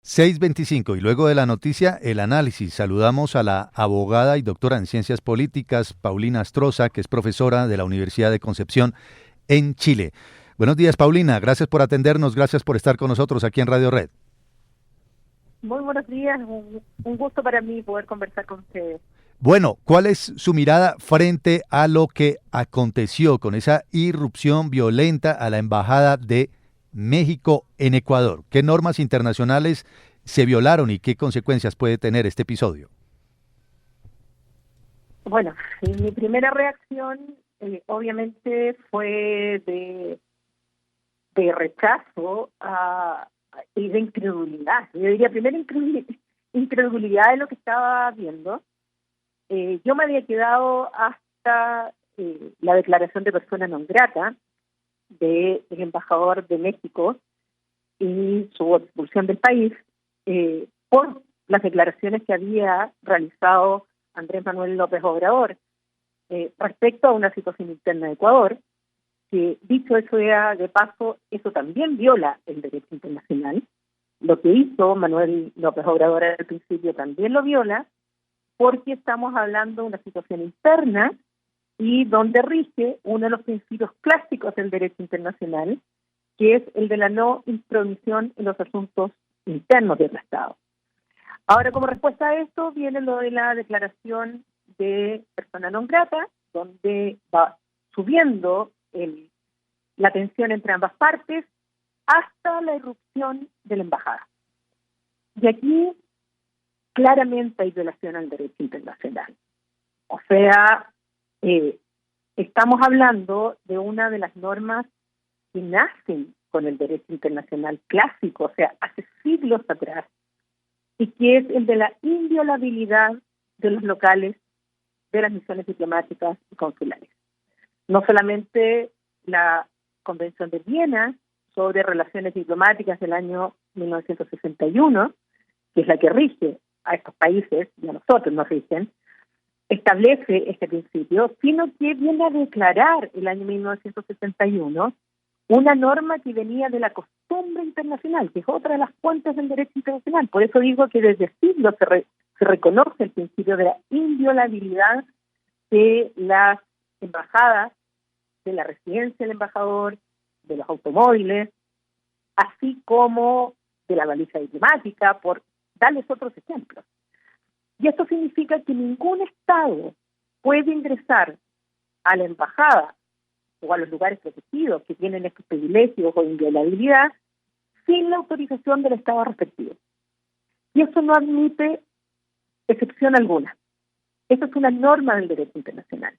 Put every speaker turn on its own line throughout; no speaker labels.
6:25 y luego de la noticia, el análisis. Saludamos a la abogada y doctora en Ciencias Políticas, Paulina Astroza, que es profesora de la Universidad de Concepción en Chile. Buenos días, Paulina. Gracias por atendernos, gracias por estar con nosotros aquí en Radio Red.
Muy buenos días, un gusto para mí poder conversar con ustedes.
Bueno, ¿cuál es su mirada frente a lo que aconteció con esa irrupción violenta a la Embajada de México en Ecuador? ¿Qué normas internacionales se violaron y qué consecuencias puede tener este episodio?
Bueno, mi primera reacción obviamente fue de rechazo y de incredulidad. Yo diría primero incredulidad de lo que estaba viendo. Yo me había quedado hasta la declaración de persona non grata del embajador de México y su expulsión del país por las declaraciones que había realizado Andrés Manuel López Obrador respecto a una situación interna de Ecuador, que dicho eso de paso, eso también viola el derecho internacional. Lo que hizo Manuel López Obrador al principio también lo viola, porque estamos hablando de una situación interna y donde rige uno de los principios clásicos del derecho internacional, que es el de la no intromisión en los asuntos internos de otro Estado. Ahora, como respuesta a esto, viene lo de la declaración de persona non grata, donde va subiendo la tensión entre ambas partes hasta la irrupción de la embajada. Y aquí claramente hay violación al derecho internacional. O sea, estamos hablando de una de las normas que nacen con el derecho internacional clásico, o sea, hace siglos atrás, y que es el de la inviolabilidad de los locales de las misiones diplomáticas y consulares. No solamente la Convención de Viena sobre relaciones diplomáticas del año 1961, que es la que rige a estos países y a nosotros nos rigen, establece este principio, sino que viene a declarar el año 1961 una norma que venía de la costumbre internacional, que es otra de las fuentes del derecho internacional. Por eso digo que desde siglos se reconoce el principio de la inviolabilidad de las embajadas, de la residencia del embajador, de los automóviles, así como de la valija diplomática, por darles otros ejemplos. Y esto significa que ningún Estado puede ingresar a la embajada o a los lugares protegidos que tienen estos privilegios o inviolabilidad sin la autorización del Estado respectivo. Y eso no admite excepción alguna. Eso es una norma del derecho internacional.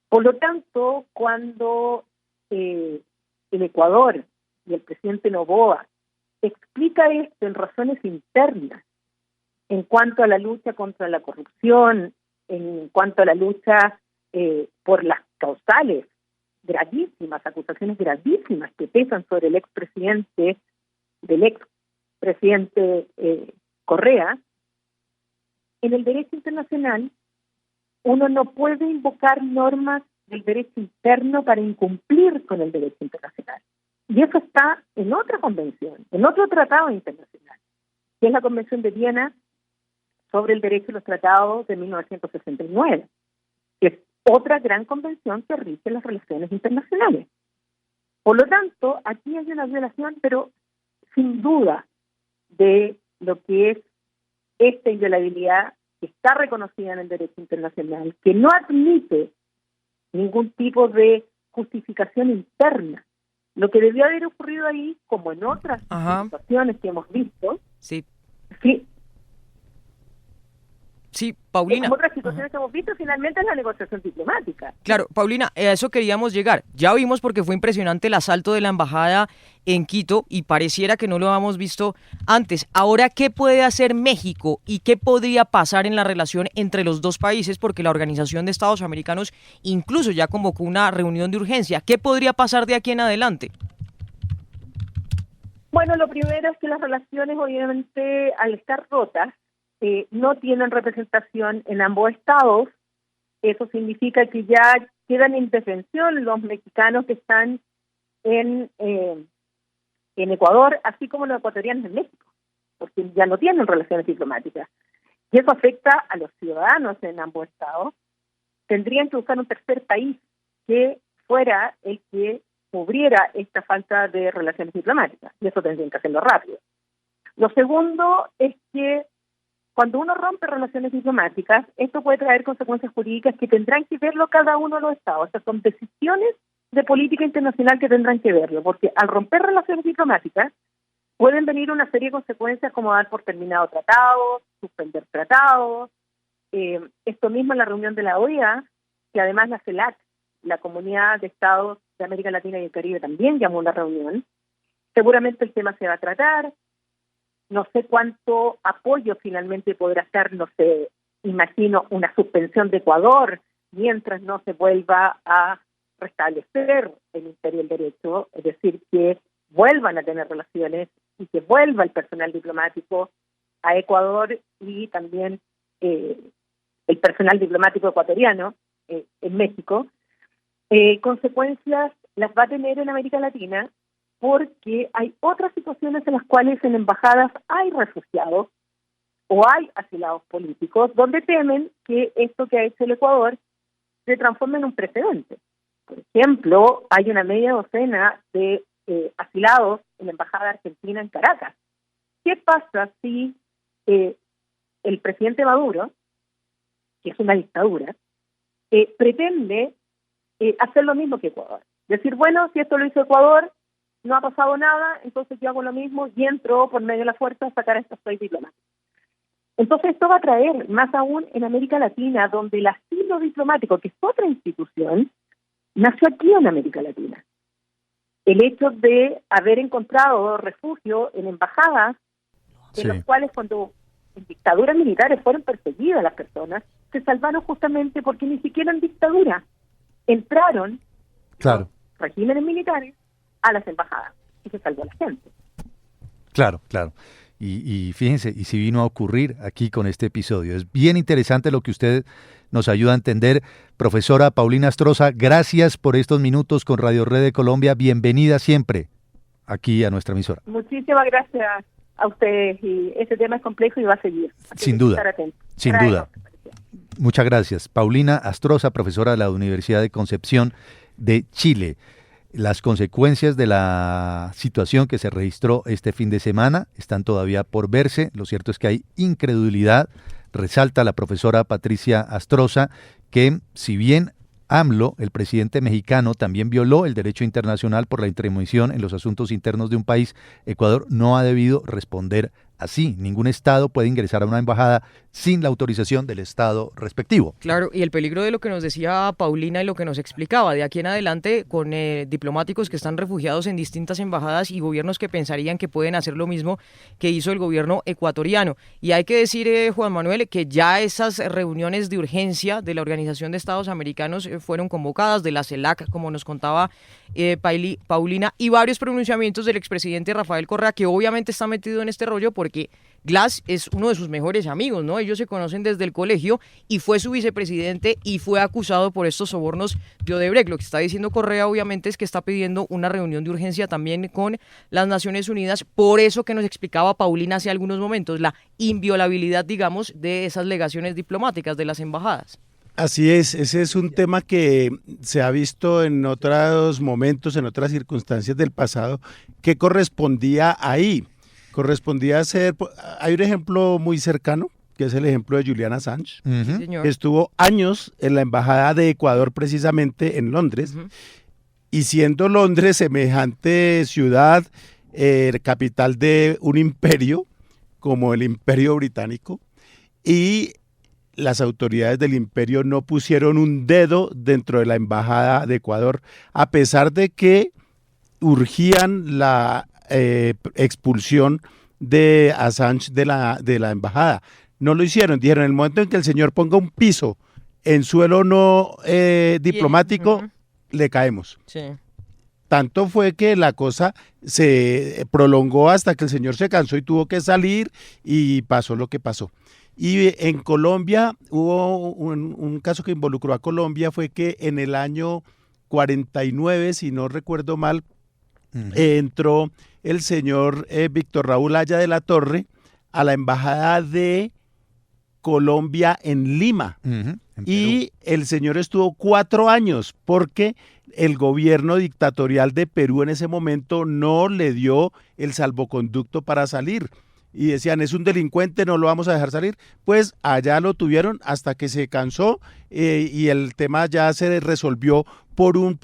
Por lo tanto, cuando el Ecuador y el presidente Noboa explica esto en razones internas, en cuanto a la lucha contra la corrupción, en cuanto a la lucha por las causales gravísimas, acusaciones gravísimas que pesan sobre el expresidente Correa, en el derecho internacional uno no puede invocar normas del derecho interno para incumplir con el derecho internacional. Y eso está en otra convención, en otro tratado internacional, que es la Convención de Viena sobre el derecho y los tratados de 1969, que es otra gran convención que rige las relaciones internacionales. Por lo tanto, aquí hay una violación, pero sin duda, de lo que es esta inviolabilidad que está reconocida en el derecho internacional, que no admite ningún tipo de justificación interna. Lo que debió haber ocurrido ahí, como en otras situaciones que hemos visto,
sí,
Paulina. Como otras situaciones que hemos visto, finalmente es la negociación diplomática.
Claro, Paulina, a eso queríamos llegar. Ya vimos porque fue impresionante el asalto de la embajada en Quito y pareciera que no lo habíamos visto antes. Ahora, ¿qué puede hacer México y qué podría pasar en la relación entre los dos países? Porque la Organización de Estados Americanos incluso ya convocó una reunión de urgencia. ¿Qué podría pasar de aquí en adelante?
Bueno, lo primero es que las relaciones, obviamente, al estar rotas, no tienen representación en ambos estados. Eso significa que ya quedan en indefensión los mexicanos que están en Ecuador, así como los ecuatorianos en México. porque ya no tienen relaciones diplomáticas. Y eso afecta a los ciudadanos en ambos estados. Tendrían que buscar un tercer país que fuera el que cubriera esta falta de relaciones diplomáticas, y eso tendrían que hacerlo rápido. Lo segundo es que cuando uno rompe relaciones diplomáticas, esto puede traer consecuencias jurídicas que tendrán que verlo cada uno de los estados. Estas son decisiones de política internacional que tendrán que verlo, porque al romper relaciones diplomáticas pueden venir una serie de consecuencias como dar por terminado tratados, suspender tratados. Esto mismo en la reunión de la OEA, que además la CELAC, la Comunidad de Estados de América Latina y el Caribe, también llamó una reunión. Seguramente el tema se va a tratar. No sé cuánto apoyo finalmente podrá estar, no sé, imagino una suspensión de Ecuador mientras no se vuelva a restablecer el imperio del derecho, es decir, que vuelvan a tener relaciones y que vuelva el personal diplomático a Ecuador y también el personal diplomático ecuatoriano en México. Consecuencias las va a tener en América Latina porque hay otras situaciones en las cuales en embajadas hay refugiados o hay asilados políticos donde temen que esto que ha hecho el Ecuador se transforme en un precedente. Por ejemplo, hay una media docena de asilados en la Embajada Argentina en Caracas. ¿Qué pasa si el presidente Maduro, que es una dictadura, pretende hacer lo mismo que Ecuador? Decir, bueno, si esto lo hizo Ecuador, no ha pasado nada, entonces yo hago lo mismo y entro por medio de la fuerza a sacar a estos 6 diplomáticos. Entonces esto va a traer, más aún en América Latina, donde el asilo diplomático, que es otra institución, nació aquí en América Latina. El hecho de haber encontrado refugio en embajadas, en los cuales cuando en dictaduras militares fueron perseguidas las personas, se salvaron justamente porque ni siquiera en dictadura entraron los regímenes militares a las embajadas y se salvó la gente.
Claro. Y fíjense, y si vino a ocurrir aquí con este episodio. Es bien interesante lo que usted nos ayuda a entender. Profesora Paulina Astroza, gracias por estos minutos con Radio Red de Colombia. Bienvenida siempre aquí a nuestra emisora.
Muchísimas gracias a ustedes. Y ese tema es complejo y va a seguir.
Sin duda. Muchas gracias. Paulina Astroza, profesora de la Universidad de Concepción de Chile. Las consecuencias de la situación que se registró este fin de semana están todavía por verse. Lo cierto es que hay incredulidad. Resalta la profesora Patricia Astroza que si bien AMLO, el presidente mexicano, también violó el derecho internacional por la intromisión en los asuntos internos de un país, Ecuador no ha debido responder así. Ningún Estado puede ingresar a una embajada sin la autorización del Estado respectivo.
Claro, y el peligro de lo que nos decía Paulina y lo que nos explicaba, de aquí en adelante con diplomáticos que están refugiados en distintas embajadas y gobiernos que pensarían que pueden hacer lo mismo que hizo el gobierno ecuatoriano. Y hay que decir, Juan Manuel, que ya esas reuniones de urgencia de la Organización de Estados Americanos fueron convocadas, de la CELAC, como nos contaba Paulina, y varios pronunciamientos del expresidente Rafael Correa, que obviamente está metido en este rollo porque Glass es uno de sus mejores amigos, ¿no? Ellos se conocen desde el colegio y fue su vicepresidente y fue acusado por estos sobornos de Odebrecht. Lo que está diciendo Correa obviamente es que está pidiendo una reunión de urgencia también con las Naciones Unidas, por eso que nos explicaba Paulina hace algunos momentos, la inviolabilidad, digamos, de esas legaciones diplomáticas de las embajadas.
Así es, ese es un tema que se ha visto en otros momentos, en otras circunstancias del pasado, que correspondía ahí. Correspondía a ser, hay un ejemplo muy cercano, que es el ejemplo de Julian Assange, que estuvo años en la embajada de Ecuador precisamente en Londres, y siendo Londres semejante ciudad, capital de un imperio, como el Imperio Británico, y las autoridades del imperio no pusieron un dedo dentro de la embajada de Ecuador, a pesar de que urgían la expulsión de Assange de la embajada. No lo hicieron, dijeron, en el momento en que el señor ponga un piso en suelo no diplomático, le caemos. Sí. Tanto fue que la cosa se prolongó hasta que el señor se cansó y tuvo que salir y pasó lo que pasó. Y en Colombia hubo un caso que involucró a Colombia, fue que en el año 49, si no recuerdo mal, entró el señor Víctor Raúl Haya de la Torre a la embajada de Colombia en Lima.
En
Y el señor estuvo 4 años porque el gobierno dictatorial de Perú en ese momento no le dio el salvoconducto para salir. Y decían, es un delincuente, no lo vamos a dejar salir. Pues allá lo tuvieron hasta que se cansó y el tema ya se resolvió por un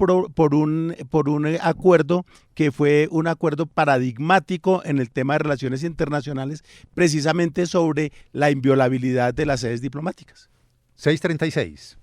acuerdo que fue un acuerdo paradigmático en el tema de relaciones internacionales, precisamente sobre la inviolabilidad de las sedes diplomáticas.
6:36.